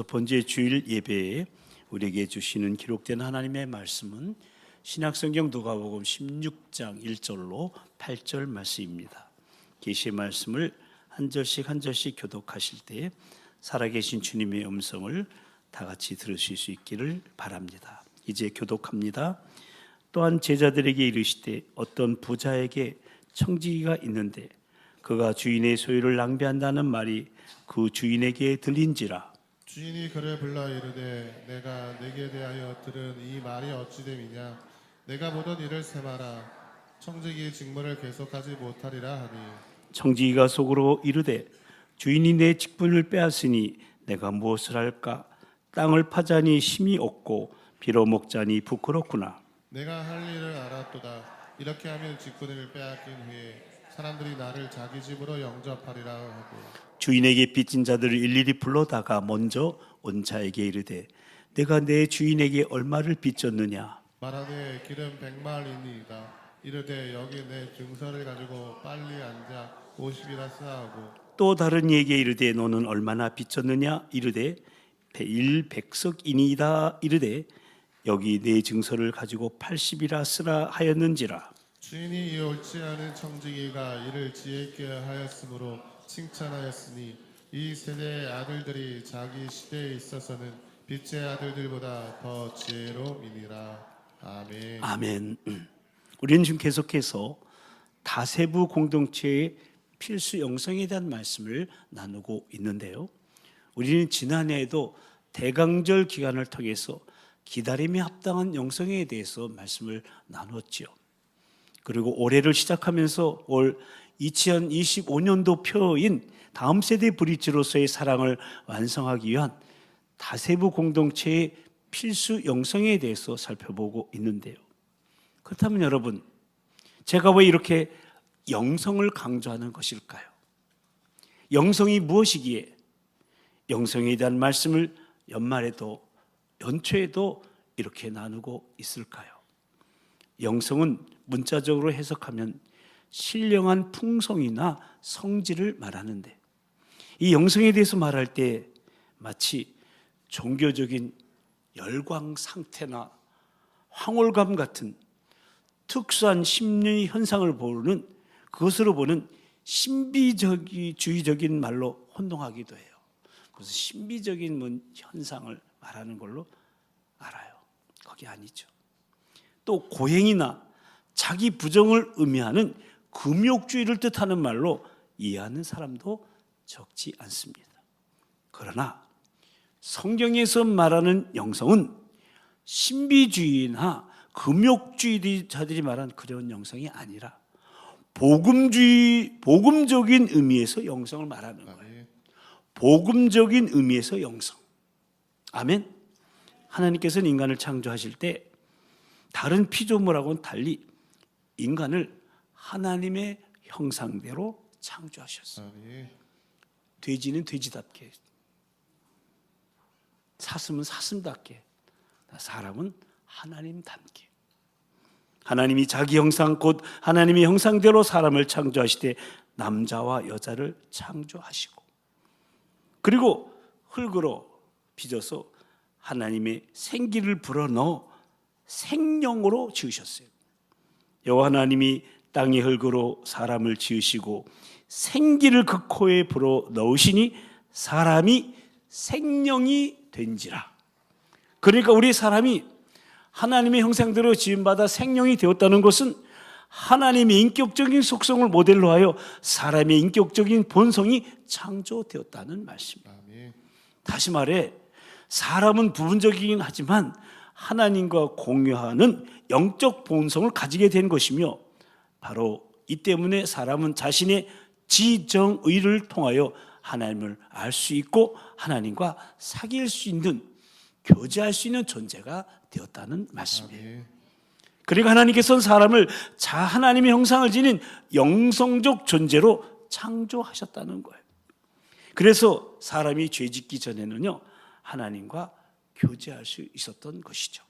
첫 번째 주일 예배에 우리에게 주시는 기록된 하나님의 말씀은 신약성경 누가복음 16장 1절로 8절 말씀입니다. 계시의 말씀을 한 절씩 한 절씩 교독하실 때 살아계신 주님의 음성을 다 같이 들으실 수 있기를 바랍니다. 이제 교독합니다. 또한 제자들에게 이르시되 어떤 부자에게 청지기가 있는데 그가 주인의 소유를 낭비한다는 말이 그 주인에게 들린지라. 주인이 그를 불러 이르되 내가 네게 대하여 들은 이 말이 어찌 됨이냐. 내가 모든 일을 세마라. 청지기 직무를 계속하지 못하리라 하니. 청지기가 속으로 이르되 주인이 내 직분을 빼앗으니 내가 무엇을 할까. 땅을 파자니 힘이 없고 빌어먹자니 부끄럽구나. 내가 할 일을 알았도다. 이렇게 하면 직분을 빼앗긴 후에 사람들이 나를 자기 집으로 영접하리라 하고. 주인에게 빚진 자들을 일일이 불러다가 먼저 온 자에게 이르되 내가 내 주인에게 얼마를 빚졌느냐. 말하되 기름 100마리니이다. 이르되 여기 내 증서를 가지고 빨리 앉아 50이라 쓰하고. 또 다른 이에게 이르되 너는 얼마나 빚졌느냐. 이르되 100석이니이다. 이르되 여기 내 증서를 가지고 80이라 쓰라 하였는지라. 주인이 이 옳지 않은 청지기가 이를 지혜 있게 하였으므로 칭찬하였으니 이 세대의 아들들이 자기 시대에 있어서는 빛의 아들들보다 더 지혜로우니라. 아멘. 아멘. 우리는 지금 계속해서 다세부 공동체의 필수 영성에 대한 말씀을 나누고 있는데요. 우리는 지난해에도 대강절 기간을 통해서 기다림에 합당한 영성에 대해서 말씀을 나눴죠. 그리고 올해를 시작하면서 올 2025년도 표인 다음 세대 브릿지로서의 사랑을 완성하기 위한 다세부 공동체의 필수 영성에 대해서 살펴보고 있는데요. 그렇다면 여러분, 제가 왜 이렇게 영성을 강조하는 것일까요? 영성이 무엇이기에 영성에 대한 말씀을 연말에도 연초에도 이렇게 나누고 있을까요? 영성은 문자적으로 해석하면 신령한 풍성이나 성질을 말하는데, 이 영성에 대해서 말할 때 마치 종교적인 열광 상태나 황홀감 같은 특수한 심리 현상을 보는, 그것으로 보는 신비주의적인 말로 혼동하기도 해요. 그래서 신비적인 현상을 말하는 걸로 알아요. 그게 아니죠. 또 고행이나 자기 부정을 의미하는 금욕주의를 뜻하는 말로 이해하는 사람도 적지 않습니다. 그러나 성경에서 말하는 영성은 신비주의나 금욕주의자들이 말하는 그런 영성이 아니라 복음적인 의미에서 영성을 말하는 거예요. 복음적인 의미에서 영성. 아멘. 하나님께서는 인간을 창조하실 때 다른 피조물하고는 달리 인간을 하나님의 형상대로 창조하셨어요. 돼지는 돼지답게, 사슴은 사슴답게, 사람은 하나님답게. 하나님이 자기 형상 곧 하나님의 형상대로 사람을 창조하시되 남자와 여자를 창조하시고, 그리고 흙으로 빚어서 하나님의 생기를 불어넣어 생명으로 지으셨어요. 여호와 하나님이 땅의 흙으로 사람을 지으시고 생기를 그 코에 불어 넣으시니 사람이 생명이 된지라. 그러니까 우리 사람이 하나님의 형상대로 지음받아 생명이 되었다는 것은 하나님의 인격적인 속성을 모델로 하여 사람의 인격적인 본성이 창조되었다는 말씀입니다. 다시 말해 사람은 부분적이긴 하지만 하나님과 공유하는 영적 본성을 가지게 된 것이며, 바로 이 때문에 사람은 자신의 지정의를 통하여 하나님을 알 수 있고 하나님과 사귈 수 있는, 교제할 수 있는 존재가 되었다는 말씀이에요. 그러니까 하나님께서는 사람을 하나님의 형상을 지닌 영성적 존재로 창조하셨다는 거예요. 그래서 사람이 죄짓기 전에는요, 하나님과 교제할 수 있었던 것이죠.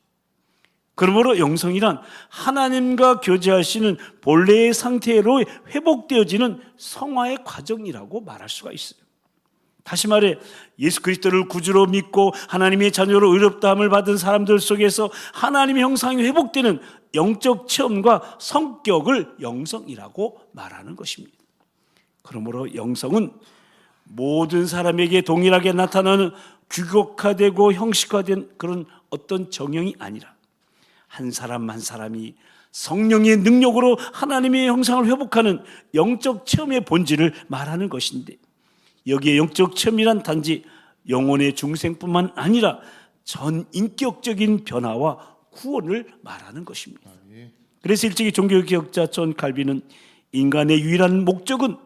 그러므로 영성이란 하나님과 교제할 수 있는 본래의 상태로 회복되어지는 성화의 과정이라고 말할 수가 있어요. 다시 말해 예수 그리스도를 구주로 믿고 하나님의 자녀로 의롭다함을 받은 사람들 속에서 하나님의 형상이 회복되는 영적 체험과 성격을 영성이라고 말하는 것입니다. 그러므로 영성은 모든 사람에게 동일하게 나타나는 규격화되고 형식화된 그런 어떤 정형이 아니라 한 사람 한 사람이 성령의 능력으로 하나님의 형상을 회복하는 영적 체험의 본질을 말하는 것인데, 여기에 영적 체험이란 단지 영혼의 중생뿐만 아니라 전 인격적인 변화와 구원을 말하는 것입니다. 그래서 일찍이 종교개혁자 존 칼빈은 인간의 유일한 목적은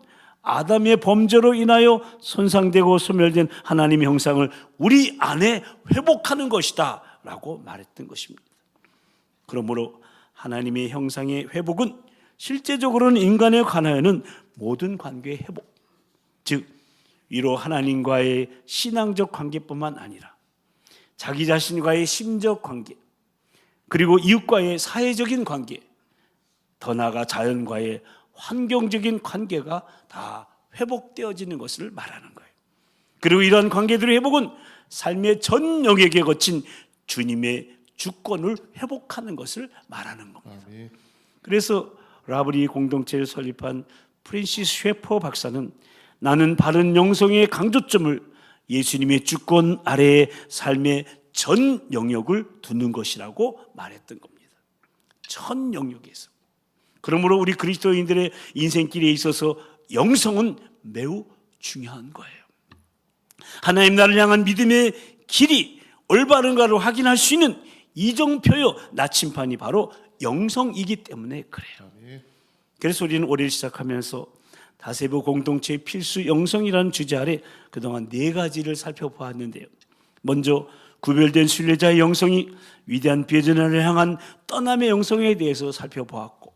아담의 범죄로 인하여 손상되고 소멸된 하나님의 형상을 우리 안에 회복하는 것이다 라고 말했던 것입니다. 그러므로 하나님의 형상의 회복은 실제적으로는 인간에 관하여는 모든 관계의 회복, 즉 위로 하나님과의 신앙적 관계뿐만 아니라 자기 자신과의 심적 관계, 그리고 이웃과의 사회적인 관계, 더 나아가 자연과의 환경적인 관계가 다 회복되어지는 것을 말하는 거예요. 그리고 이러한 관계들의 회복은 삶의 전 영역에 거친 주님의 주권을 회복하는 것을 말하는 겁니다. 그래서 라브리 공동체를 설립한 프랜시스 쉐퍼 박사는 나는 바른 영성의 강조점을 예수님의 주권 아래의 삶의 전 영역을 두는 것이라고 말했던 겁니다. 전 영역에서. 그러므로 우리 그리스도인들의 인생길에 있어서 영성은 매우 중요한 거예요. 하나님 나라를 향한 믿음의 길이 올바른가를 확인할 수 있는 이정표요 나침판이 바로 영성이기 때문에 그래요. 그래서 우리는 올해를 시작하면서 다세보 공동체의 필수 영성이라는 주제 아래 그동안 4가지를 살펴보았는데요. 먼저 구별된 순례자의 영성이 위대한 비전을 향한 떠남의 영성에 대해서 살펴보았고,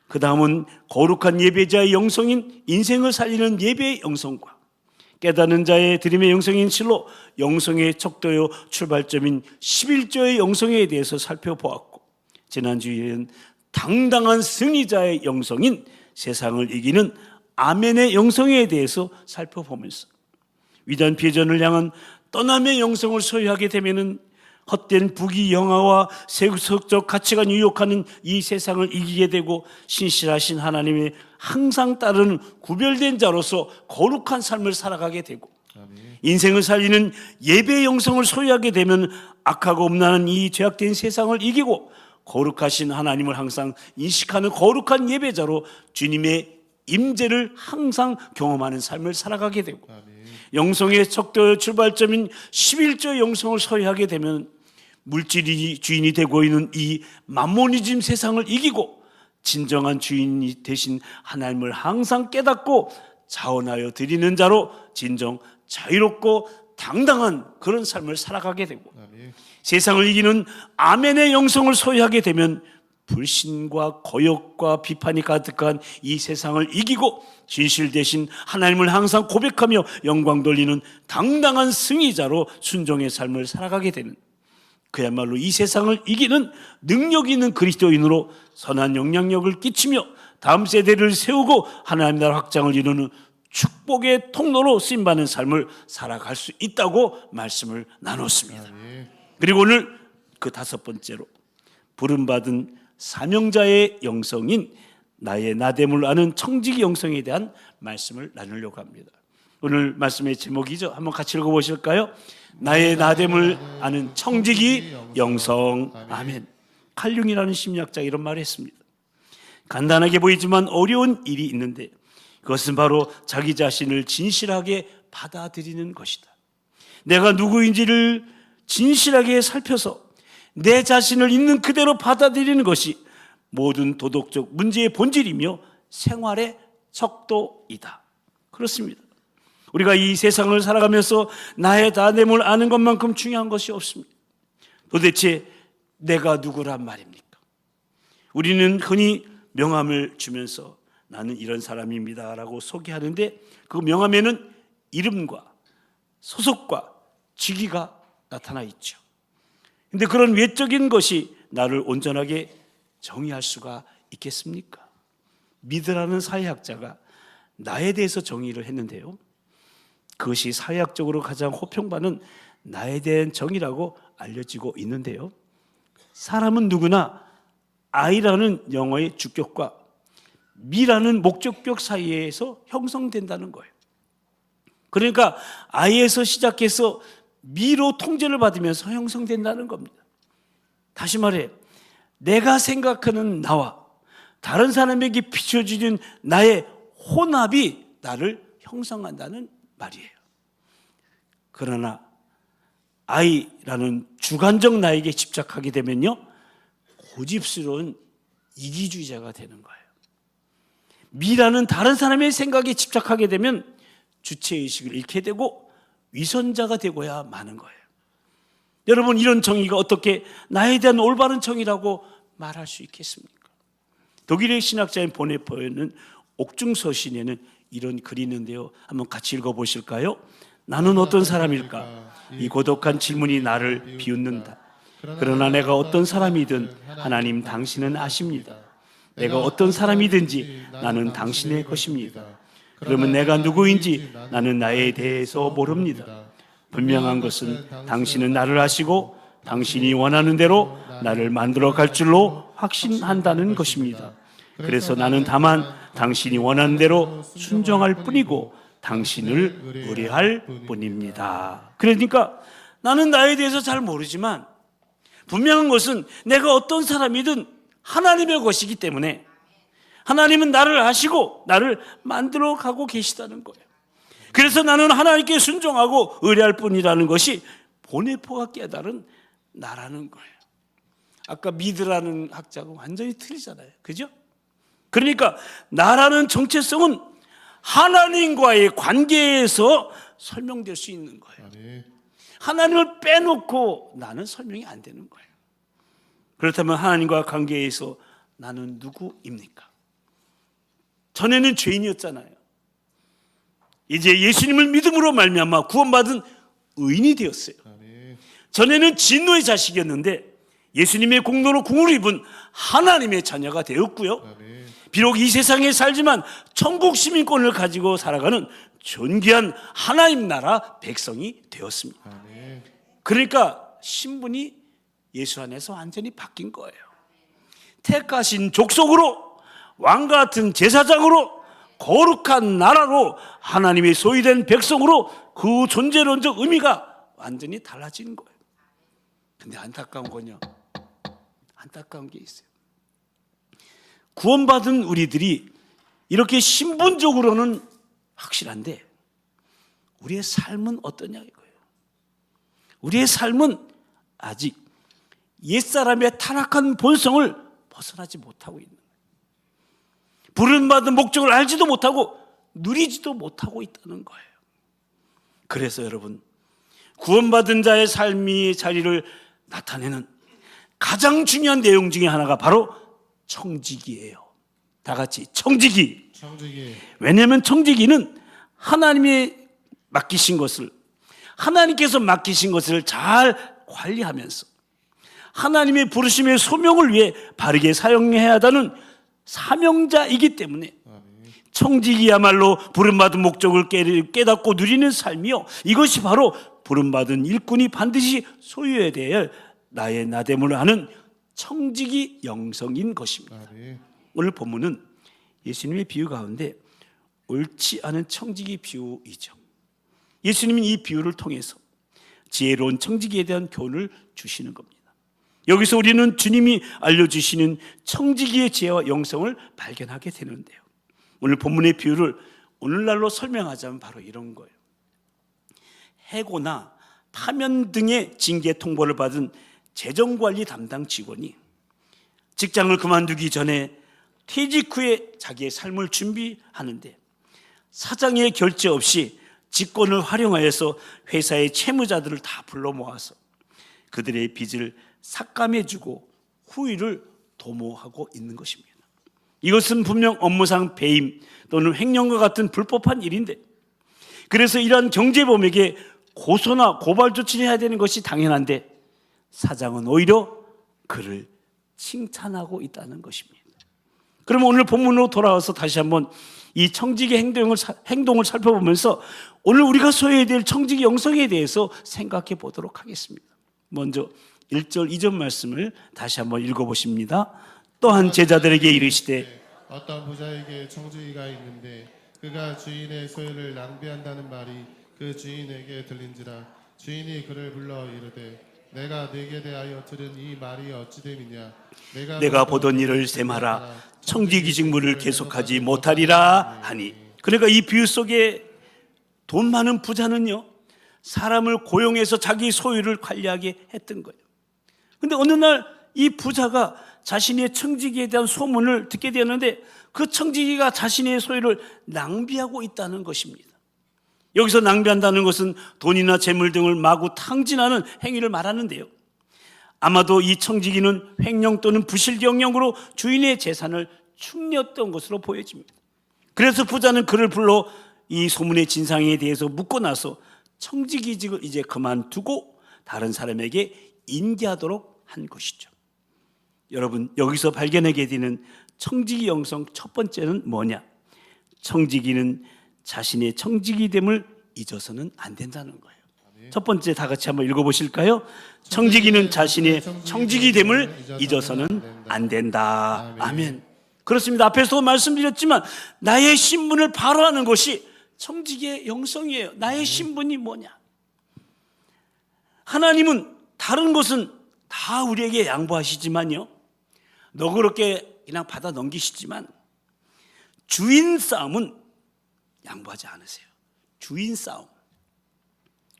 그 다음은 거룩한 예배자의 영성인 인생을 살리는 예배의 영성과 깨닫는 자의 드림의 영성인 실로 영성의 척도요 출발점인 11조의 영성에 대해서 살펴보았고, 지난주에는 당당한 승리자의 영성인 세상을 이기는 아멘의 영성에 대해서 살펴보면서 위대한 비전을 향한 떠남의 영성을 소유하게 되면은 헛된 부귀영화와 세속적 가치가 유혹하는 이 세상을 이기게 되고 신실하신 하나님의 항상 따르는 구별된 자로서 거룩한 삶을 살아가게 되고, 인생을 살리는 예배의 영성을 소유하게 되면 악하고 음란한 이 죄악된 세상을 이기고 거룩하신 하나님을 항상 인식하는 거룩한 예배자로 주님의 임재를 항상 경험하는 삶을 살아가게 되고, 영성의 척도의 출발점인 11조의 영성을 소유하게 되면 물질이 주인이 되고 있는 이 만모니즘 세상을 이기고 진정한 주인이 되신 하나님을 항상 깨닫고 자원하여 드리는 자로 진정 자유롭고 당당한 그런 삶을 살아가게 되고, 세상을 이기는 아멘의 영성을 소유하게 되면 불신과 거역과 비판이 가득한 이 세상을 이기고 진실 대신 하나님을 항상 고백하며 영광 돌리는 당당한 승리자로 순종의 삶을 살아가게 되는, 그야말로 이 세상을 이기는 능력 있는 그리스도인으로 선한 영향력을 끼치며 다음 세대를 세우고 하나님 나라 확장을 이루는 축복의 통로로 쓰임받는 삶을 살아갈 수 있다고 말씀을 나눴습니다. 그리고 오늘 그 5번째로 부름받은 사명자의 영성인 나의 나됨을 아는 청지기 영성에 대한 말씀을 나누려고 합니다. 오늘 말씀의 제목이죠. 한번 같이 읽어보실까요? 나의 나됨을 아는 청지기 영성. 아멘. 칼융이라는 심리학자가 이런 말을 했습니다. 간단하게 보이지만 어려운 일이 있는데 그것은 바로 자기 자신을 진실하게 받아들이는 것이다. 내가 누구인지를 진실하게 살펴서 내 자신을 있는 그대로 받아들이는 것이 모든 도덕적 문제의 본질이며 생활의 척도이다. 그렇습니다. 우리가 이 세상을 살아가면서 나의 나됨을 아는 것만큼 중요한 것이 없습니다. 도대체 내가 누구란 말입니까? 우리는 흔히 명함을 주면서 나는 이런 사람입니다 라고 소개하는데 그 명함에는 이름과 소속과 직위가 나타나 있죠. 그런데 그런 외적인 것이 나를 온전하게 정의할 수가 있겠습니까? 미드라는 사회학자가 나에 대해서 정의를 했는데요, 그것이 사회학적으로 가장 호평받는 나에 대한 정의라고 알려지고 있는데요. 사람은 누구나 I라는 영어의 주격과 미라는 목적격 사이에서 형성된다는 거예요. 그러니까 I에서 시작해서 미로 통제를 받으면서 형성된다는 겁니다. 다시 말해, 내가 생각하는 나와 다른 사람에게 비춰지는 나의 혼합이 나를 형성한다는 말이에요. 그러나 I라는 주관적 나에게 집착하게 되면요, 고집스러운 이기주의자가 되는 거예요. 미라는 다른 사람의 생각에 집착하게 되면 주체의식을 잃게 되고 위선자가 되고야 마는 거예요. 여러분, 이런 정의가 어떻게 나에 대한 올바른 정의라고 말할 수 있겠습니까? 독일의 신학자인 보네포에는 옥중서신에는 이런 글이 있는데요. 한번 같이 읽어보실까요? 나는 어떤 사람일까? 이 고독한 질문이 나를 비웃는다. 그러나 내가 어떤 사람이든 하나님 당신은 아십니다. 내가 어떤 사람이든지 나는 당신의 것입니다. 그러면 내가 누구인지 나는 나에 대해서 모릅니다. 분명한 것은 당신은 나를 아시고 당신이 원하는 대로 나를 만들어 갈 줄로 확신한다는 것입니다. 그래서 나는 다만 당신이 원하는 대로 순종할 뿐이고 당신을 의뢰할 뿐입니다. 그러니까 나는 나에 대해서 잘 모르지만 분명한 것은 내가 어떤 사람이든 하나님의 것이기 때문에 하나님은 나를 아시고 나를 만들어 가고 계시다는 거예요. 그래서 나는 하나님께 순종하고 의뢰할 뿐이라는 것이 보네포가 깨달은 나라는 거예요. 아까 미드라는 학자하고 완전히 틀리잖아요. 그죠? 그러니까 나라는 정체성은 하나님과의 관계에서 설명될 수 있는 거예요. 하나님을 빼놓고 나는 설명이 안 되는 거예요. 그렇다면 하나님과 관계에서 나는 누구입니까? 전에는 죄인이었잖아요. 이제 예수님을 믿음으로 말미암아 구원받은 의인이 되었어요. 전에는 진노의 자식이었는데 예수님의 공로로 궁을 입은 하나님의 자녀가 되었고요. 비록 이 세상에 살지만 천국 시민권을 가지고 살아가는 존귀한 하나님 나라 백성이 되었습니다. 그러니까 신분이 예수 안에서 완전히 바뀐 거예요. 택하신 족속으로, 왕과 같은 제사장으로, 거룩한 나라로, 하나님의 소유된 백성으로 그 존재론적 의미가 완전히 달라진 거예요. 근데 안타까운 건요, 안타까운 게 있어요. 구원받은 우리들이 이렇게 신분적으로는 확실한데 우리의 삶은 어떠냐 이거예요. 우리의 삶은 아직 옛사람의 타락한 본성을 벗어나지 못하고 있는 거예요. 부름받은 목적을 알지도 못하고 누리지도 못하고 있다는 거예요. 그래서 여러분, 구원받은 자의 삶의 자리를 나타내는 가장 중요한 내용 중에 하나가 바로 청지기예요. 다 같이 청지기. 왜냐하면 청지기는 하나님이 맡기신 것을, 하나님께서 맡기신 것을 잘 관리하면서 하나님의 부르심의 소명을 위해 바르게 사용해야 한다는 사명자이기 때문에 청지기야말로 부름받은 목적을 깨닫고 누리는 삶이요, 이것이 바로 부름받은 일꾼이 반드시 소유해야 될 나의 나됨을 아는 청지기 영성인 것입니다. 오늘 본문은 예수님의 비유 가운데 옳지 않은 청지기 비유이죠. 예수님은 이 비유를 통해서 지혜로운 청지기에 대한 교훈을 주시는 겁니다. 여기서 우리는 주님이 알려주시는 청지기의 지혜와 영성을 발견하게 되는데요. 오늘 본문의 비유를 오늘날로 설명하자면 바로 이런 거예요. 해고나 파면 등의 징계 통보를 받은 재정관리 담당 직원이 직장을 그만두기 전에 퇴직 후에 자기의 삶을 준비하는데 사장의 결재 없이 직권을 활용하여서 회사의 채무자들을 다 불러 모아서 그들의 빚을 삭감해주고 후위를 도모하고 있는 것입니다. 이것은 분명 업무상 배임 또는 횡령과 같은 불법한 일인데, 그래서 이러한 경제범에게 고소나 고발 조치를 해야 되는 것이 당연한데 사장은 오히려 그를 칭찬하고 있다는 것입니다. 그럼 오늘 본문으로 돌아와서 다시 한번 이 청지기 행동을 살펴보면서 오늘 우리가 소유해야 될 청지기 영성에 대해서 생각해 보도록 하겠습니다. 먼저 1절 2절 말씀을 다시 한번 읽어보십니다. 또한 제자들에게 이르시되 어떤 부자에게 청지기가 있는데 그가 주인의 소유를 낭비한다는 말이 그 주인에게 들린지라. 주인이 그를 불러 이르되 내가 네게 대하여 들은 이 말이 어찌됨이냐. 내가 보던 일을 셈하라. 청지기 직무를 계속하지 못하리라 하니. 그러니까 이 비유 속에 돈 많은 부자는요, 사람을 고용해서 자기 소유를 관리하게 했던 거예요. 근데 어느 날 이 부자가 자신의 청지기에 대한 소문을 듣게 되는데 그 청지기가 자신의 소유를 낭비하고 있다는 것입니다. 여기서 낭비한다는 것은 돈이나 재물 등을 마구 탕진하는 행위를 말하는데요, 아마도 이 청지기는 횡령 또는 부실 경영으로 주인의 재산을 축내었던 것으로 보여집니다. 그래서 부자는 그를 불러 이 소문의 진상에 대해서 묻고 나서 청지기직을 이제 그만두고 다른 사람에게 인계하도록 한 것이죠. 여러분, 여기서 발견하게 되는 청지기 영성 첫 번째는 뭐냐? 청지기는 자신의 청지기됨을 잊어서는 안 된다는 거예요. 첫 번째 다 같이 한번 읽어보실까요? 청지기는 자신의 청지기됨을 잊어서는 안 된다. 아멘. 그렇습니다. 앞에서도 말씀드렸지만 나의 신분을 바로하는 것이 청지기의 영성이에요. 나의 신분이 뭐냐? 하나님은 다른 것은 다 우리에게 양보하시지만요, 너그럽게 그냥 받아 넘기시지만 주인 싸움은 양보하지 않으세요. 주인 싸움.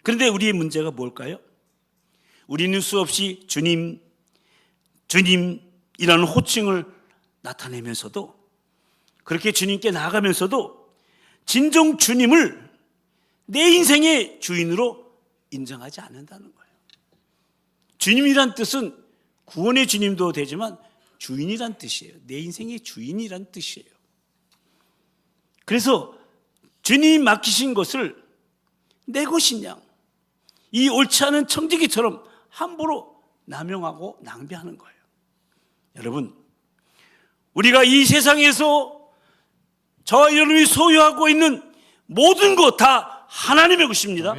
그런데 우리의 문제가 뭘까요? 우리는 수없이 주님, 주님이라는 호칭을 나타내면서도, 그렇게 주님께 나아가면서도 진정 주님을 내 인생의 주인으로 인정하지 않는다는 거예요. 주님이란 뜻은 구원의 주님도 되지만 주인이란 뜻이에요. 내 인생의 주인이란 뜻이에요. 그래서 주님이 맡기신 것을 내 것이냐, 이 옳지 않은 청지기처럼 함부로 남용하고 낭비하는 거예요. 여러분, 우리가 이 세상에서 저와 여러분이 소유하고 있는 모든 것 다 하나님의 것입니다.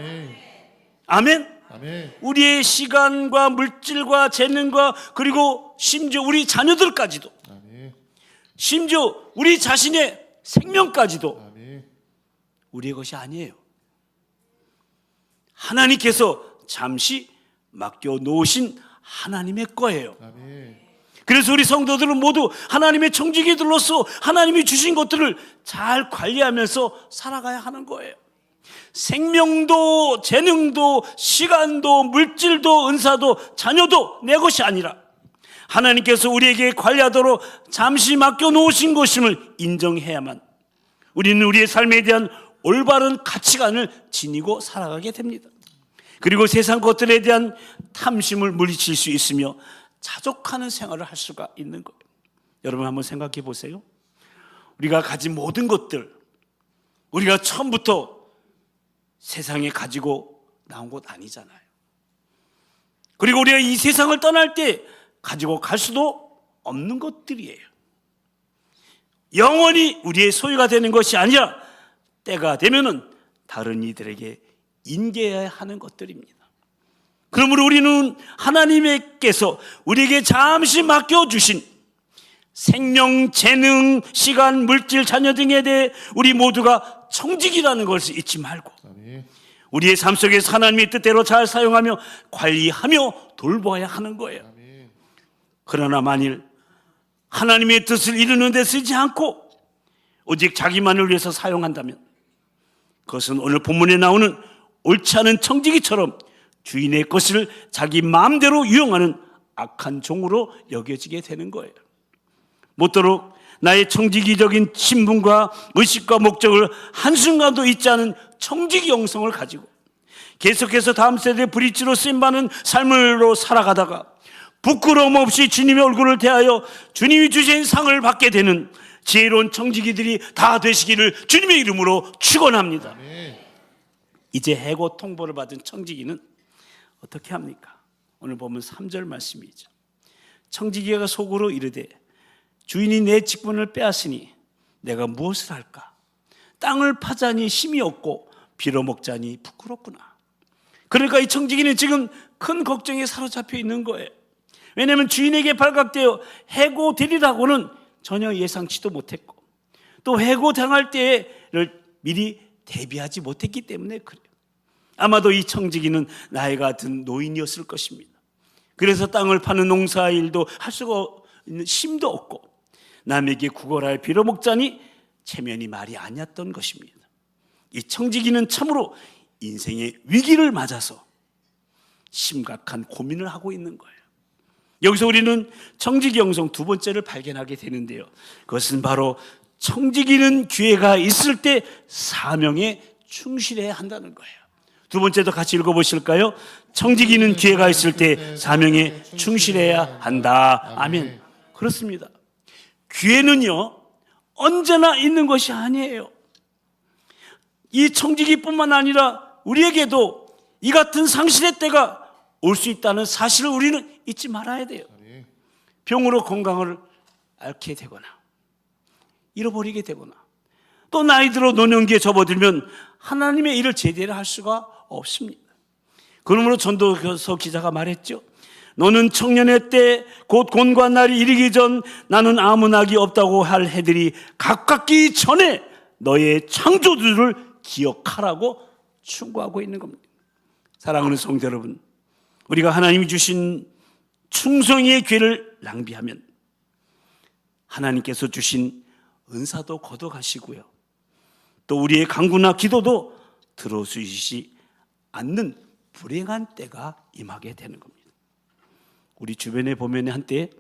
아멘. 아멘. 우리의 시간과 물질과 재능과 그리고 심지어 우리 자녀들까지도, 아멘. 심지어 우리 자신의 생명까지도 아멘. 우리의 것이 아니에요. 하나님께서 잠시 맡겨놓으신 하나님의 거예요. 아멘. 그래서 우리 성도들은 모두 하나님의 청지기들로서 하나님이 주신 것들을 잘 관리하면서 살아가야 하는 거예요. 생명도 재능도 시간도 물질도 은사도 자녀도 내 것이 아니라 하나님께서 우리에게 관리하도록 잠시 맡겨놓으신 것임을 인정해야만 우리는 우리의 삶에 대한 올바른 가치관을 지니고 살아가게 됩니다. 그리고 세상 것들에 대한 탐심을 물리칠 수 있으며 자족하는 생활을 할 수가 있는 거예요. 여러분 한번 생각해 보세요. 우리가 가진 모든 것들, 우리가 처음부터 세상에 가지고 나온 것 아니잖아요. 그리고 우리가 이 세상을 떠날 때 가지고 갈 수도 없는 것들이에요. 영원히 우리의 소유가 되는 것이 아니라 때가 되면은 다른 이들에게 인계해야 하는 것들입니다. 그러므로 우리는 하나님께서 우리에게 잠시 맡겨주신 생명, 재능, 시간, 물질, 자녀 등에 대해 우리 모두가 청지기라는 것을 잊지 말고 우리의 삶 속에서 하나님의 뜻대로 잘 사용하며 관리하며 돌보아야 하는 거예요. 그러나 만일 하나님의 뜻을 이루는 데 쓰지 않고 오직 자기만을 위해서 사용한다면 그것은 오늘 본문에 나오는 옳지 않은 청지기처럼 주인의 것을 자기 마음대로 유용하는 악한 종으로 여겨지게 되는 거예요. 모쪼록 나의 청지기적인 신분과 의식과 목적을 한순간도 잊지 않은 청지기 영성을 가지고 계속해서 다음 세대의 브릿지로 쓰임받는 삶으로 살아가다가 부끄러움 없이 주님의 얼굴을 대하여 주님이 주신 상을 받게 되는 지혜로운 청지기들이 다 되시기를 주님의 이름으로 축원합니다. 이제 해고 통보를 받은 청지기는 어떻게 합니까? 오늘 보면 3절 말씀이죠. 청지기가 속으로 이르되 주인이 내 직분을 빼앗으니 내가 무엇을 할까? 땅을 파자니 힘이 없고 빌어먹자니 부끄럽구나. 그러니까 이 청지기는 지금 큰 걱정에 사로잡혀 있는 거예요. 왜냐하면 주인에게 발각되어 해고되리라고는 전혀 예상치도 못했고, 또 해고당할 때를 미리 대비하지 못했기 때문에 그래요. 아마도 이 청지기는 나이가 든 노인이었을 것입니다. 그래서 땅을 파는 농사일도 할 수가 있는 힘도 없고 남에게 구걸하여 빌어먹자니 체면이 말이 아니었던 것입니다. 이 청지기는 참으로 인생의 위기를 맞아서 심각한 고민을 하고 있는 거예요. 여기서 우리는 청지기 영성 두 번째를 발견하게 되는데요, 그것은 바로 청지기는 기회가 있을 때 사명에 충실해야 한다는 거예요. 두 번째도 같이 읽어보실까요? 청지기는 기회가 있을 때 사명에 충실해야 한다. 아멘. 그렇습니다. 기회는요 언제나 있는 것이 아니에요. 이 청지기뿐만 아니라 우리에게도 이 같은 상실의 때가 올 수 있다는 사실을 우리는 잊지 말아야 돼요. 병으로 건강을 앓게 되거나 잃어버리게 되거나 또 나이 들어 노년기에 접어들면 하나님의 일을 제대로 할 수가 없습니다. 그러므로 전도서 기자가 말했죠. 너는 청년의 때 곧 곤고한 날이 이르기 전 나는 아무 낙이 없다고 할 해들이 가깝기 전에 너의 창조주를 기억하라고 충고하고 있는 겁니다. 사랑하는 성도 여러분, 우리가 하나님이 주신 충성의 기회를 낭비하면 하나님께서 주신 은사도 걷어가시고요, 또 우리의 간구나 기도도 들어주시지 않는 불행한 때가 임하게 되는 겁니다. 우리 주변에 보면 한때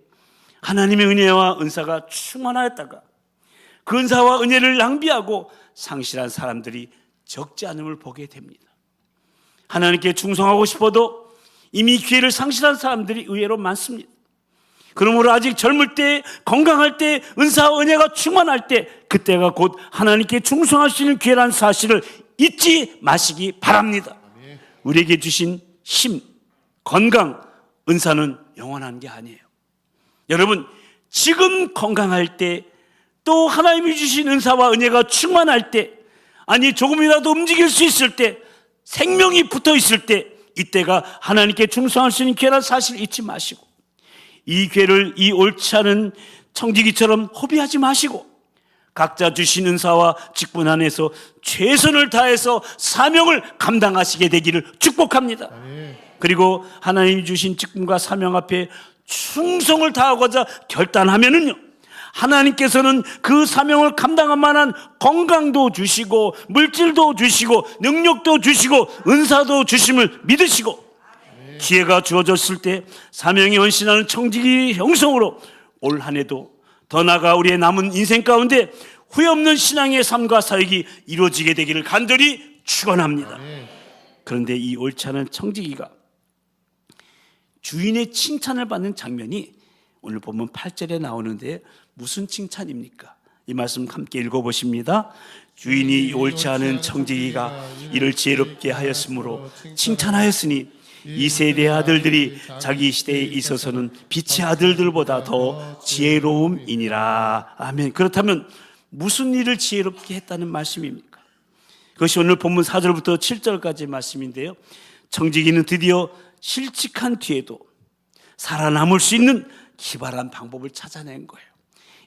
하나님의 은혜와 은사가 충만하였다가 그 은사와 은혜를 낭비하고 상실한 사람들이 적지 않음을 보게 됩니다. 하나님께 충성하고 싶어도 이미 기회를 상실한 사람들이 의외로 많습니다. 그러므로 아직 젊을 때, 건강할 때, 은사와 은혜가 충만할 때, 그때가 곧 하나님께 충성할 수 있는 기회라는 사실을 잊지 마시기 바랍니다. 우리에게 주신 힘, 건강, 은사는 영원한 게 아니에요. 여러분, 지금 건강할 때, 또 하나님이 주신 은사와 은혜가 충만할 때, 아니 조금이라도 움직일 수 있을 때, 생명이 붙어 있을 때, 이때가 하나님께 충성할 수 있는 기회라는 사실을 잊지 마시고, 이 기회를 이 옳지 않은 청지기처럼 허비하지 마시고 각자 주신 은사와 직분 안에서 최선을 다해서 사명을 감당하시게 되기를 축복합니다. 그리고 하나님이 주신 직분과 사명 앞에 충성을 다하고자 결단하면은요, 하나님께서는 그 사명을 감당할 만한 건강도 주시고 물질도 주시고 능력도 주시고 은사도 주심을 믿으시고, 기회가 주어졌을 때 사명에 헌신하는 청지기 형성으로 올 한 해도 더 나아가 우리의 남은 인생 가운데 후회 없는 신앙의 삶과 사역이 이루어지게 되기를 간절히 축원합니다. 그런데 이 옳지 않은 청지기가 주인의 칭찬을 받는 장면이 오늘 보면 8절에 나오는데 무슨 칭찬입니까? 이 말씀 함께 읽어보십니다. 주인이 옳지 않은 청지기가 이를 지혜롭게 하였으므로 칭찬하였으니 이 세대의 아들들이 자기 시대에 있어서는 빛의 아들들보다 더 지혜로움이니라. 아멘. 그렇다면 무슨 일을 지혜롭게 했다는 말씀입니까? 그것이 오늘 본문 4절부터 7절까지 말씀인데요, 청지기는 드디어 실직한 뒤에도 살아남을 수 있는 기발한 방법을 찾아낸 거예요.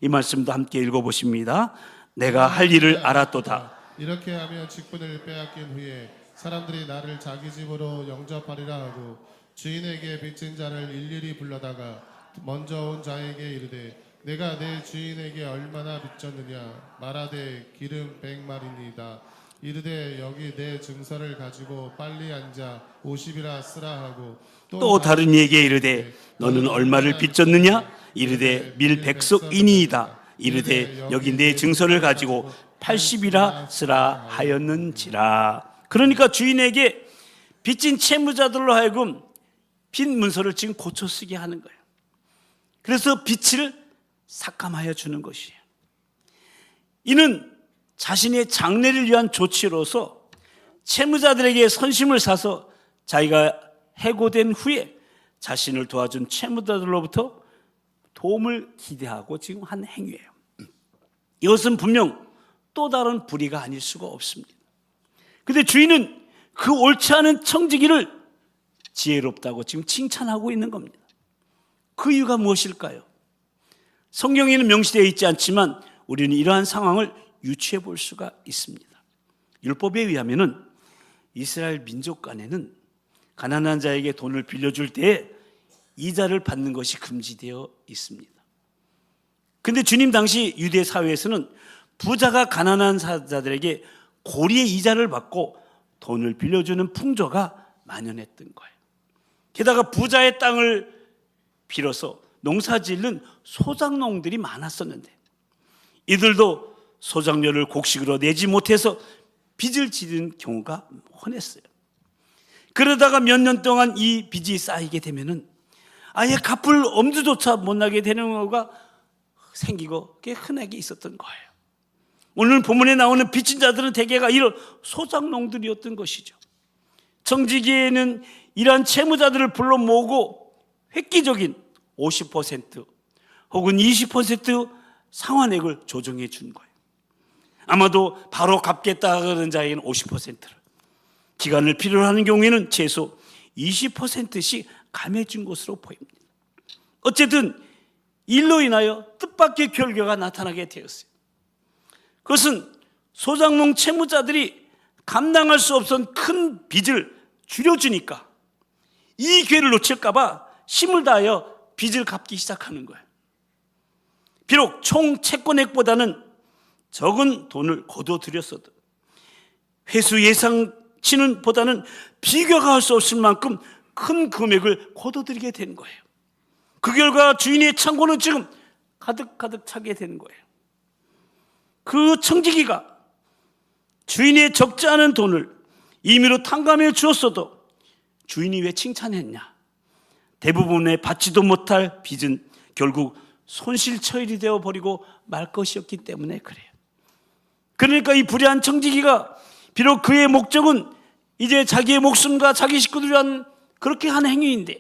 이 말씀도 함께 읽어보십니다. 내가 할 일을 알았도다. 이렇게 하며 직분을 빼앗긴 후에 사람들이 나를 자기 집으로 영접하리라 하고 주인에게 빚진 자를 일일이 불러다가 먼저 온 자에게 이르되 내가 내 주인에게 얼마나 빚졌느냐 말하되 기름 100마리니이다. 이르되 여기 내 증서를 가지고 빨리 앉아 50이라 쓰라 하고 또 다른 이에게 이르되 너는 얼마를 빚졌느냐? 이르되 밀 100석이니이다. 이르되 여기 내 증서를 가지고 80이라 쓰라 하였는지라. 그러니까 주인에게 빚진 채무자들로 하여금 빚 문서를 지금 고쳐 쓰게 하는 거예요. 그래서 빚을 삭감하여 주는 것이에요. 이는 자신의 장래를 위한 조치로서 채무자들에게 선심을 사서 자기가 해고된 후에 자신을 도와준 채무자들로부터 도움을 기대하고 지금 한 행위예요. 이것은 분명 또 다른 불의가 아닐 수가 없습니다. 근데 주인은 그 옳지 않은 청지기를 지혜롭다고 지금 칭찬하고 있는 겁니다. 그 이유가 무엇일까요? 성경에는 명시되어 있지 않지만 우리는 이러한 상황을 유추해 볼 수가 있습니다. 율법에 의하면은 이스라엘 민족 간에는 가난한 자에게 돈을 빌려줄 때에 이자를 받는 것이 금지되어 있습니다. 근데 주님 당시 유대 사회에서는 부자가 가난한 자들에게 고리의 이자를 받고 돈을 빌려주는 풍조가 만연했던 거예요. 게다가 부자의 땅을 빌어서 농사짓는 소작농들이 많았었는데 이들도 소작료를 곡식으로 내지 못해서 빚을 지는 경우가 흔했어요. 그러다가 몇 년 동안 이 빚이 쌓이게 되면은 아예 갚을 엄두조차 못 나게 되는 경우가 생기고 꽤 흔하게 있었던 거예요. 오늘 본문에 나오는 빚진 자들은 대개가 이런 소작농들이었던 것이죠. 청지기에는 이러한 채무자들을 불러 모으고 획기적인 50% 혹은 20% 상환액을 조정해 준 거예요. 아마도 바로 갚겠다 그러는 자에게는 50%를, 기간을 필요로 하는 경우에는 최소 20%씩 감해 준 것으로 보입니다. 어쨌든 일로 인하여 뜻밖의 결과가 나타나게 되었어요. 그것은 소작농 채무자들이 감당할 수 없던 큰 빚을 줄여주니까 이 기회를 놓칠까 봐 힘을 다하여 빚을 갚기 시작하는 거예요. 비록 총 채권액보다는 적은 돈을 거둬들였어도 회수 예상치는 보다는 비교가 할 수 없을 만큼 큰 금액을 거둬들이게 된 거예요. 그 결과 주인의 창고는 지금 가득가득 차게 되는 거예요. 그 청지기가 주인의 적지 않은 돈을 임의로 탕감해 주었어도 주인이 왜 칭찬했냐? 대부분의 받지도 못할 빚은 결국 손실 처리이 되어 버리고 말 것이었기 때문에 그래요. 그러니까 이 불의한 청지기가 비록 그의 목적은 이제 자기의 목숨과 자기 식구들을 위한 그렇게 한 행위인데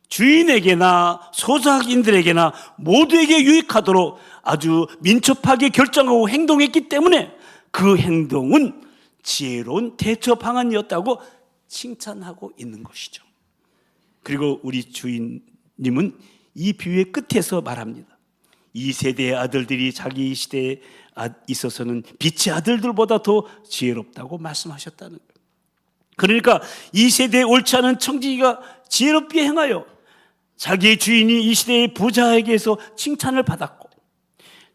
주인에게나 소작인들에게나 모두에게 유익하도록 아주 민첩하게 결정하고 행동했기 때문에 그 행동은 지혜로운 대처 방안이었다고 칭찬하고 있는 것이죠. 그리고 우리 주인님은 이 비유의 끝에서 말합니다. 이 세대의 아들들이 자기 시대에 있어서는 빛의 아들들보다 더 지혜롭다고 말씀하셨다는 거예요. 그러니까 이 세대에 옳지 않은 청지기가 지혜롭게 행하여 자기의 주인이 이 시대의 부자에게서 칭찬을 받았고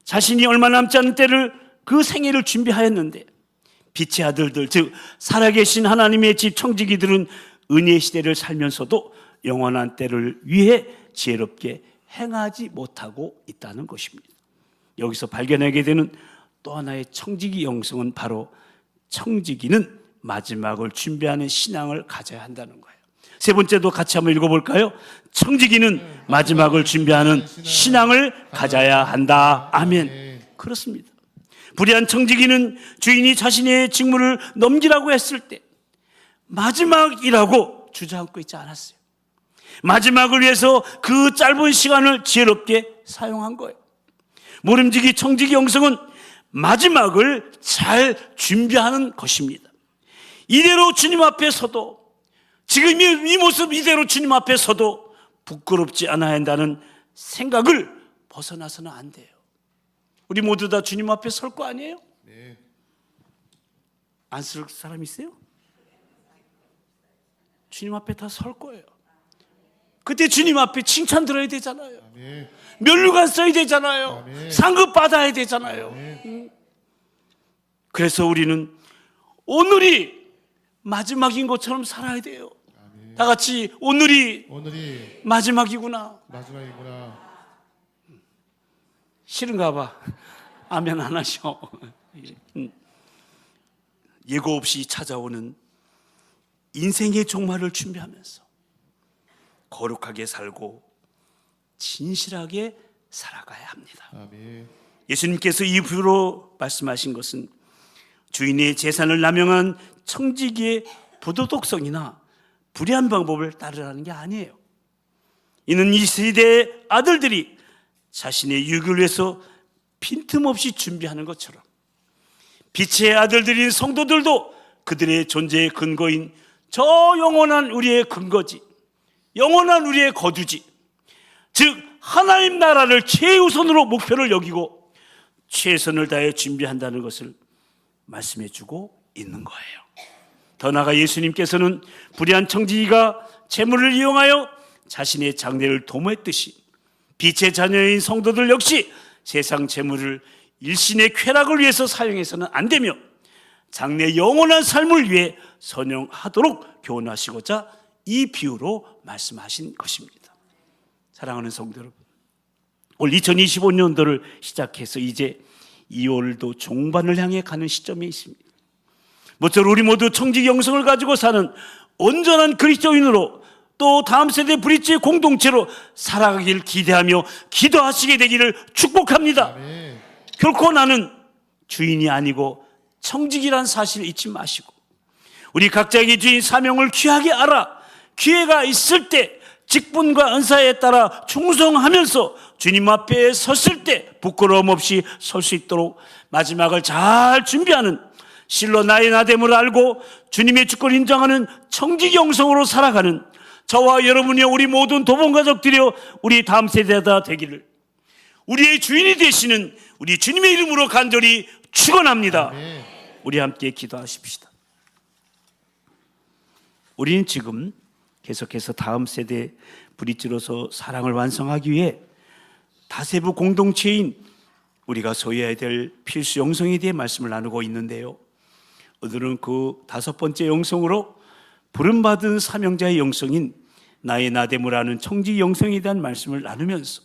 자신이 얼마 남지 않은 때를 그 생애를 준비하였는데 빛의 아들들, 즉 살아계신 하나님의 집 청지기들은 은혜의 시대를 살면서도 영원한 때를 위해 지혜롭게 행하지 못하고 있다는 것입니다. 여기서 발견하게 되는 또 하나의 청지기 영성은 바로 청지기는 마지막을 준비하는 신앙을 가져야 한다는 거예요. 세 번째도 같이 한번 읽어볼까요? 청지기는 마지막을 준비하는 신앙을 가져야 한다. 아멘. 그렇습니다. 불의한 청지기는 주인이 자신의 직무를 넘기라고 했을 때 마지막이라고 주저앉고 있지 않았어요. 마지막을 위해서 그 짧은 시간을 지혜롭게 사용한 거예요. 모름지기 청지기 영성은 마지막을 잘 준비하는 것입니다. 이대로 주님 앞에 서도, 지금 이 모습 이대로 주님 앞에 서도 부끄럽지 않아야 한다는 생각을 벗어나서는 안 돼요. 우리 모두 다 주님 앞에 설 거 아니에요? 네. 안 설 사람 있어요? 주님 앞에 다 설 거예요. 그때 주님 앞에 칭찬 들어야 되잖아요. 아멘. 면류관 써야 되잖아요. 아멘. 상급 받아야 되잖아요. 아멘. 그래서 우리는 오늘이 마지막인 것처럼 살아야 돼요. 아멘. 다 같이 오늘이 마지막이구나. 마지막이구나. 싫은가 봐. 아멘 안 하셔. 예고 없이 찾아오는 인생의 종말을 준비하면서 거룩하게 살고 진실하게 살아가야 합니다. 아멘. 예수님께서 이 비유로 말씀하신 것은 주인의 재산을 남용한 청지기의 부도덕성이나 불의한 방법을 따르라는 게 아니에요. 이는 이 세대의 아들들이 자신의 유익을 위해서 빈틈없이 준비하는 것처럼 빛의 아들들인 성도들도 그들의 존재의 근거인 저 영원한 우리의 근거지, 영원한 우리의 거두지, 즉 하나님 나라를 최우선으로 목표를 여기고 최선을 다해 준비한다는 것을 말씀해 주고 있는 거예요. 더 나아가 예수님께서는 불의한 청지기가 재물을 이용하여 자신의 장래를 도모했듯이 빛의 자녀인 성도들 역시 세상 재물을 일신의 쾌락을 위해서 사용해서는 안 되며 장래 영원한 삶을 위해 선용하도록 교훈하시고자 이 비유로 말씀하신 것입니다. 사랑하는 성도 여러분, 올 2025년도를 시작해서 이제 2월도 종반을 향해 가는 시점에 있습니다. 모쪼록 우리 모두 청지기 영성을 가지고 사는 온전한 그리스도인으로 또 다음 세대 브릿지 공동체로 살아가길 기대하며 기도하시게 되기를 축복합니다. 아멘. 결코 나는 주인이 아니고 청지기란 사실을 잊지 마시고 우리 각자에게 주인 사명을 귀하게 알아 기회가 있을 때 직분과 은사에 따라 충성하면서 주님 앞에 섰을 때 부끄러움 없이 설 수 있도록 마지막을 잘 준비하는 실로 나의 나됨을 알고 주님의 주권을 인정하는 청지기 영성으로 살아가는 저와 여러분이여 우리 모든 도봉가족들이여 우리 다음 세대가 되기를 우리의 주인이 되시는 우리 주님의 이름으로 간절히 축원합니다. 아멘. 우리 함께 기도하십시다. 우리는 지금 계속해서 다음 세대 브릿지로서 사랑을 완성하기 위해 다세부 공동체인 우리가 소유해야 될 필수 영성에 대해 말씀을 나누고 있는데요. 오늘은 그 5번째 영성으로 부름받은 사명자의 영성인 나의 나됨을 아는 청지기 영성에 대한 말씀을 나누면서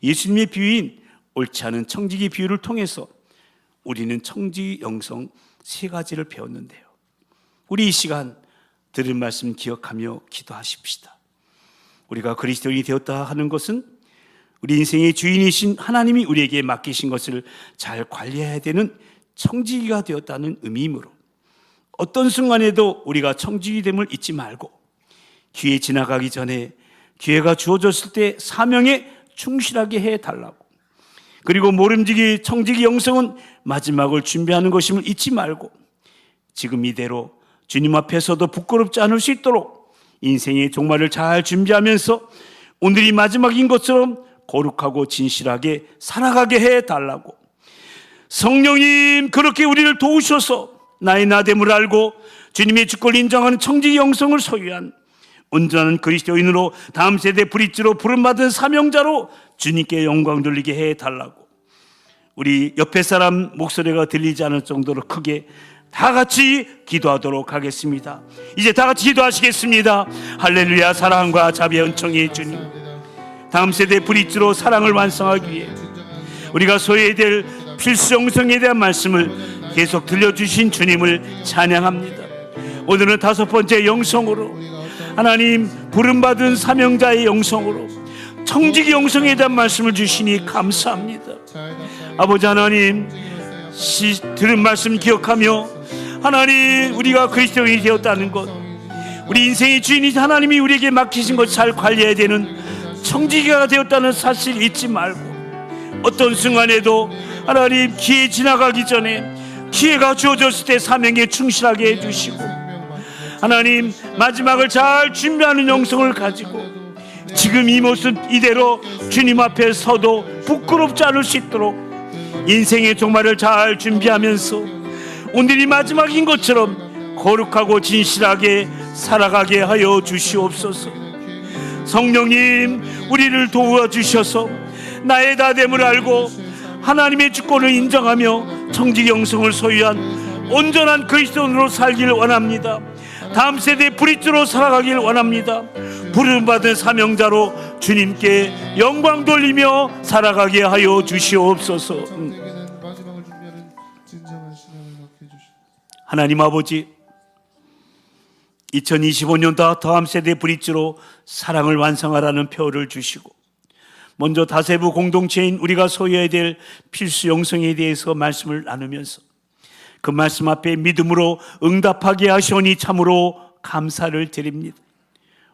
예수님의 비유인 옳지 않은 청지기 비유를 통해서 우리는 청지기 영성 3가지를 배웠는데요. 우리 이 시간 들은 말씀 기억하며 기도하십시다. 우리가 그리스도인이 되었다 하는 것은 우리 인생의 주인이신 하나님이 우리에게 맡기신 것을 잘 관리해야 되는 청지기가 되었다는 의미이므로 어떤 순간에도 우리가 청지기됨을 잊지 말고 기회 지나가기 전에 기회가 주어졌을 때 사명에 충실하게 해달라고, 그리고 모름지기 청지기 영성은 마지막을 준비하는 것임을 잊지 말고 지금 이대로 주님 앞에서도 부끄럽지 않을 수 있도록 인생의 종말을 잘 준비하면서 오늘이 마지막인 것처럼 거룩하고 진실하게 살아가게 해달라고, 성령님 그렇게 우리를 도우셔서 나의 나됨을 알고 주님의 주권을 인정하는 청지기 영성을 소유한 온전한 그리스도인으로 다음 세대 브릿지로 부름받은 사명자로 주님께 영광 돌리게 해달라고, 우리 옆에 사람 목소리가 들리지 않을 정도로 크게 다 같이 기도하도록 하겠습니다. 이제 다 같이 기도하시겠습니다. 할렐루야. 사랑과 자비의 은총의 주님, 다음 세대 브릿지로 사랑을 완성하기 위해 우리가 소유해야 될 필수 영성에 대한 말씀을 계속 들려주신 주님을 찬양합니다. 오늘은 5번째 영성으로 하나님 부름받은 사명자의 영성으로 청지기 영성에 대한 말씀을 주시니 감사합니다. 아버지 하나님, 들은 말씀 기억하며 하나님 우리가 그리스도인이 되었다는 것, 우리 인생의 주인이 하나님이 우리에게 맡기신 것 잘 관리해야 되는 청지기가 되었다는 사실 잊지 말고 어떤 순간에도 하나님 기회 지나가기 전에 기회가 주어졌을 때 사명에 충실하게 해주시고 하나님 마지막을 잘 준비하는 영성을 가지고 지금 이 모습 이대로 주님 앞에 서도 부끄럽지 않을 수 있도록 인생의 종말을 잘 준비하면서 오늘이 마지막인 것처럼 거룩하고 진실하게 살아가게 하여 주시옵소서. 성령님 우리를 도와주셔서 나의 다됨을 알고 하나님의 주권을 인정하며 청지기 영성을 소유한 온전한 그리스도인으로 살기를 원합니다. 다음 세대 브릿지로 살아가길 원합니다. 부름받은 사명자로 주님께 영광 돌리며 살아가게 하여 주시옵소서. 하나님 아버지, 2025년도 다음 세대 브릿지로 사랑을 완성하라는 표를 주시고 먼저 다세부 공동체인 우리가 소유해야 될 필수 영성에 대해서 말씀을 나누면서 그 말씀 앞에 믿음으로 응답하게 하시오니 참으로 감사를 드립니다.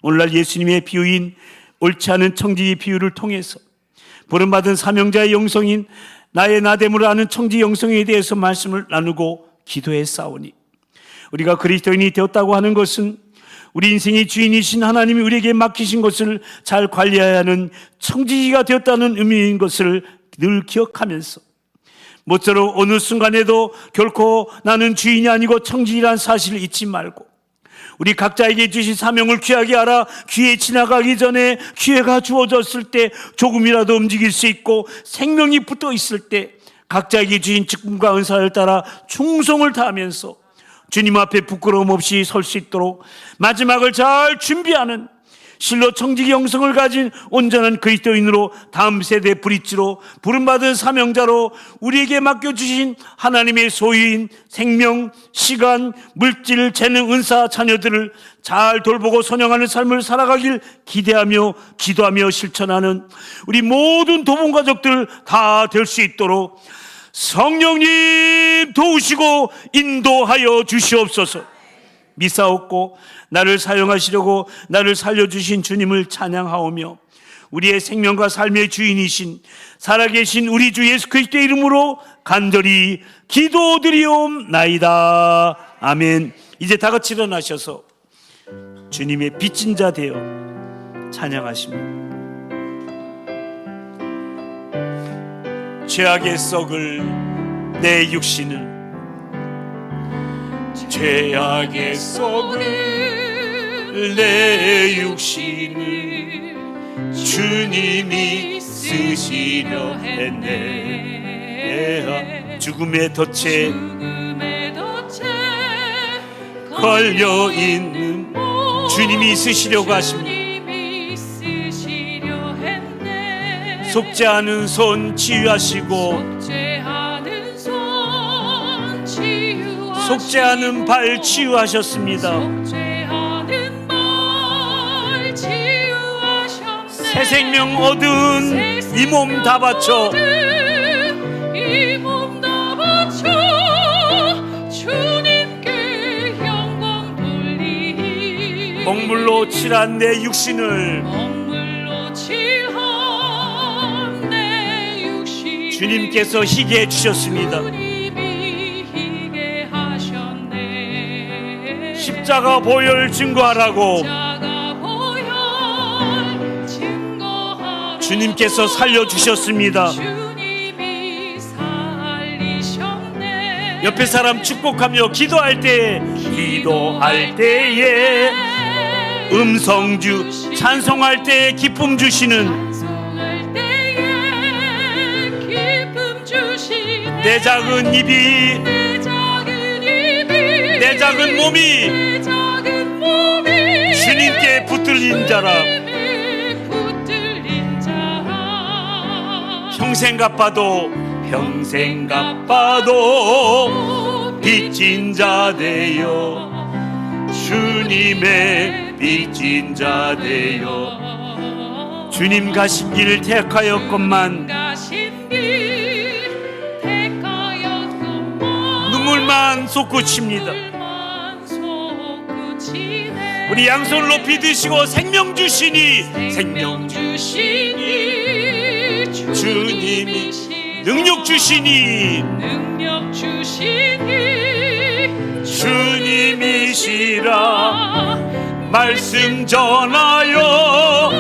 오늘날 예수님의 비유인 옳지 않은 청지기 비유를 통해서 부름받은 사명자의 영성인 나의 나됨을 아는 청지 영성에 대해서 말씀을 나누고 기도했사오니, 우리가 그리스도인이 되었다고 하는 것은 우리 인생의 주인이신 하나님이 우리에게 맡기신 것을 잘 관리해야 하는 청지기가 되었다는 의미인 것을 늘 기억하면서, 모쪼록 어느 순간에도 결코 나는 주인이 아니고 청지기라는 사실을 잊지 말고, 우리 각자에게 주신 사명을 귀하게 알아 귀에 지나가기 전에 기회가 주어졌을 때 조금이라도 움직일 수 있고 생명이 붙어 있을 때 각자에게 주신 직분과 은사를 따라 충성을 다하면서 주님 앞에 부끄러움 없이 설 수 있도록 마지막을 잘 준비하는 실로 청지기 영성을 가진 온전한 그리스도인으로 다음 세대 브릿지로 부름받은 사명자로 우리에게 맡겨주신 하나님의 소유인 생명, 시간, 물질, 재능, 은사, 자녀들을 잘 돌보고 선영하는 삶을 살아가길 기대하며 기도하며 실천하는 우리 모든 도봉가족들 다 될 수 있도록 성령님 도우시고 인도하여 주시옵소서. 미사옵고 나를 사용하시려고 나를 살려주신 주님을 찬양하오며 우리의 생명과 삶의 주인이신 살아계신 우리 주 예수 그리스도의 이름으로 간절히 기도드리옵나이다. 아멘. 이제 다 같이 일어나셔서 주님의 빚진 자 되어 찬양하십니다. 죄악의 썩을 내 육신을, 죄악의 썩을 내 육신을 주님이 쓰시려 했네. 죽음의 덫에 걸려있는 주님이 쓰시려고 하십니다. 속죄 않은 손 치유하시고 속죄 않은 발 치유하셨습니다. 새 생명 얻은 이 몸 다 바쳐 주님께 영광 돌리 먹물로 칠한 내 육신을 주님께서 희게 해주셨습니다. 십자가 보혈 증거하라고 주님께서 살려주셨습니다. 옆에 사람 축복하며 기도할 때에 음성주 찬송할 때에 기쁨 주시는 내 작은 입이 내 작은 몸이 주님께 붙들린 자라. 평생 갚아도 빚진 자 되어 주님의 빚진 자 되어 주님 가신 길을 택하였건만 눈물만 솟구칩니다. 우리 양손을 높이 드시고 생명 주시니 주님이 능력 주시니 주님이시라. 말씀 전하여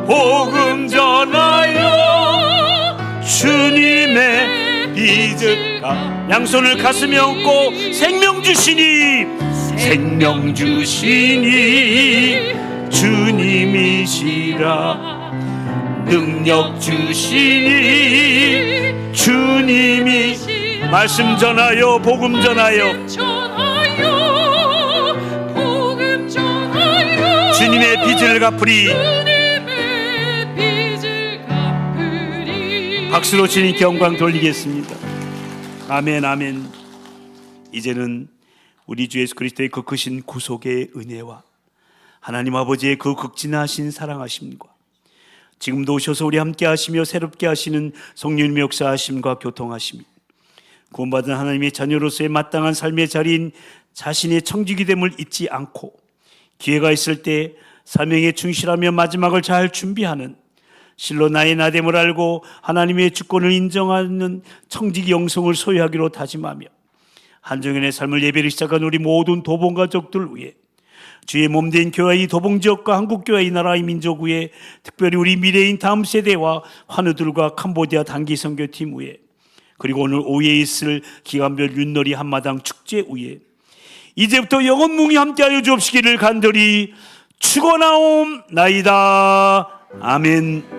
복음 전하여 주님의 빚을 양손을 가슴에 얹고 생명 주시니 주님이시라. 능력 주시니 주님이 말씀 전하여 복음 전하여 주님의 빚을 갚으리. 박수로 주님께 영광 돌리겠습니다. 아멘 아멘. 이제는 우리 주 예수 그리스도의 그 크신 구속의 은혜와 하나님 아버지의 그 극진하신 사랑하심과 지금도 오셔서 우리 함께 하시며 새롭게 하시는 성령님의 역사하심과 교통하심, 구원받은 하나님의 자녀로서의 마땅한 삶의 자리인 자신의 청지기됨을 잊지 않고 기회가 있을 때 사명에 충실하며 마지막을 잘 준비하는 실로 나의 나됨을 알고 하나님의 주권을 인정하는 청지기 영성을 소유하기로 다짐하며 한정연의 삶을 예배를 시작한 우리 모든 도봉 가족들 위해, 주의 몸된 교회의 도봉지역과 한국교회의 나라의 민족 위에, 특별히 우리 미래인 다음 세대와 환우들과 캄보디아 단기 선교팀 위에, 그리고 오늘 오후에 있을 기간별 윷놀이 한마당 축제 위에 이제부터 영원무이 함께하여 주옵시기를 간절히 축원하옵나이다. 아멘.